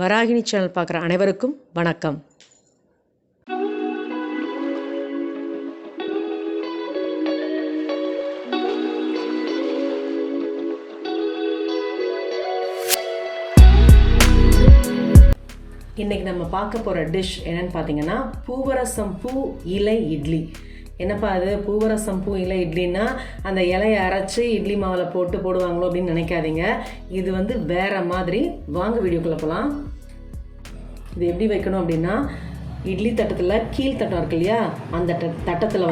Varahini channel பார்க்குற அனைவருக்கும் வணக்கம். இன்றைக்கி நம்ம பார்க்க போகிற டிஷ் என்னென்னு பார்த்தீங்கன்னா பூவரசம் பூ இலை இட்லி. என்னப்பா அது பூவரசம் பூ இலை இட்லின்னா அந்த இலையை அரைச்சி இட்லி மாவில் போட்டு போடுவாங்களோ அப்படின்னு நினைக்காதீங்க. இது வேறு மாதிரி. வாங்க வீடியோக்குள்ளே போகலாம். இது எப்படி வைக்கணும் அப்படின்னா, இட்லி தட்டத்தில் கீழ்த்தட்டம் இருக்கு இல்லையா, அந்த தட்டத்தில்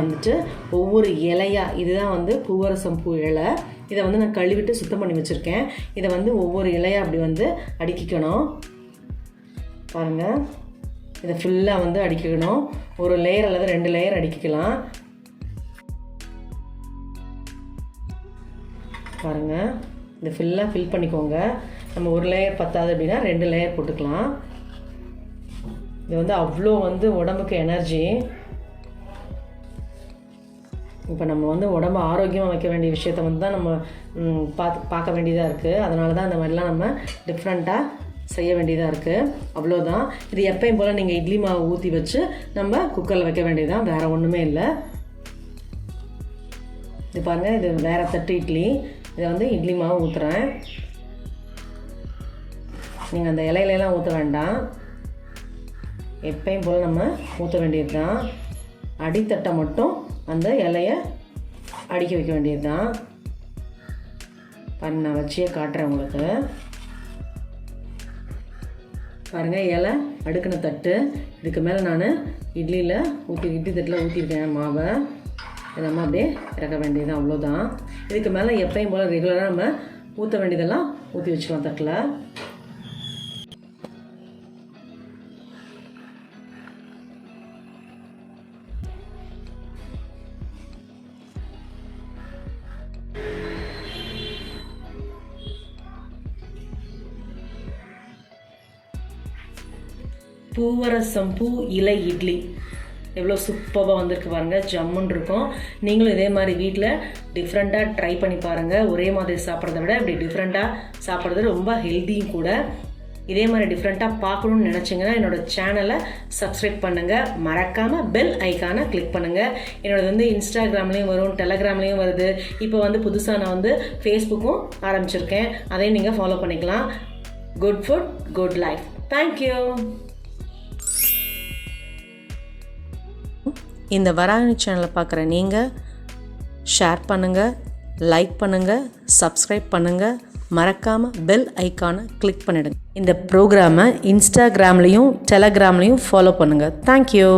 ஒவ்வொரு இலையாக, இதுதான் பூவரசம் பூ இலை. இதை நான் கழுவிட்டு சுத்தம் பண்ணி வச்சுருக்கேன். இதை ஒவ்வொரு இலையாக அப்படி அடுக்கிக்கணும். பாருங்கள், இதை ஃபுல்லாக அடிக்கணும். ஒரு லேயர் அல்லது 2 லேயர் அடிக்கலாம். பாருங்கள், இதை ஃபுல்லாக ஃபில் பண்ணிக்கோங்க. நம்ம ஒரு லேயர் பத்தாது அப்படின்னா 2 லேயர் போட்டுக்கலாம். இது அவ்வளோ உடம்புக்கு எனர்ஜி. இப்போ நம்ம உடம்பு ஆரோக்கியமாக வைக்க வேண்டிய விஷயத்த தான் நம்ம பார்க்க வேண்டியதாக இருக்குது. அதனால தான் இந்த மாதிரிலாம் நம்ம டிஃப்ரெண்ட்டாக செய்ய வேண்டியதாக இருக்குது. அவ்வளோதான். இது எப்பயும் போல் நீங்கள் இட்லி மாவு ஊற்றி வச்சு நம்ம குக்கரில் வைக்க வேண்டியதுதான், வேறு ஒன்றுமே இல்லை. இது பாருங்கள், இது வேறு தட்டு இட்லி. இதை இட்லி மாவு ஊற்றுறேன். நீங்கள் அந்த இலையிலலாம் ஊற்ற வேண்டாம், எப்பயும் போல் நம்ம ஊற்ற வேண்டியது தான். அடித்தட்டை மட்டும் அந்த இலையை அடிக்க வைக்க வேண்டியது தான். பாருங்கள், நான் வச்சியே காட்டுறேன் உங்களுக்கு. பாருங்கள், இலை அடுக்கின தட்டு. இதுக்கு மேலே நான் இட்லி தட்டில் ஊற்றிருக்கேன் மாவை. இதை நம்ம அப்படியே இறக்க வேண்டியது, அவ்வளோதான். இதுக்கு மேலே எப்பயும் போல் ரெகுலராக நம்ம ஊற்ற வேண்டியதெல்லாம் ஊற்றி வச்சுக்கலாம் தட்டில். பூவரசம் பூ இலை இட்லி எவ்வளோ சூப்பராக வந்திருக்கு பாருங்கள், ஜம்முன்னு இருக்கும். நீங்களும் இதே மாதிரி வீட்டில் டிஃப்ரெண்ட்டாக ட்ரை பண்ணி பாருங்கள். ஒரே மாதிரி சாப்பிட்றத விட இப்படி டிஃப்ரெண்ட்டாக சாப்பிட்றது ரொம்ப ஹெல்த்தியும் கூட. இதே மாதிரி டிஃப்ரெண்ட்டாக பார்க்கணுன்னு நினச்சிங்கன்னா என்னோடய சேனலை சப்ஸ்கிரைப் பண்ணுங்கள். மறக்காமல் பெல் ஐக்கானை கிளிக் பண்ணுங்கள். என்னோடது இன்ஸ்டாகிராம்லேயும் வரும், டெலகிராம்லேயும் வருது. இப்போ புதுசாக நான் ஃபேஸ்புக்கும் ஆரம்பிச்சிருக்கேன், அதையும் நீங்கள் ஃபாலோ பண்ணிக்கலாம். Good food good life. Thank you. இந்த வராகினி சேனலை பார்க்குற நீங்கள் ஷேர் பண்ணுங்கள், லைக் பண்ணுங்கள், சப்ஸ்கிரைப் பண்ணுங்கள். மறக்காமல் பெல் ஐக்கானை கிளிக் பண்ணிடுங்க. இந்த ப்ரோக்ராமை இன்ஸ்டாகிராம்லேயும் டெலகிராம்லேயும் ஃபாலோ பண்ணுங்கள். தேங்க்யூ.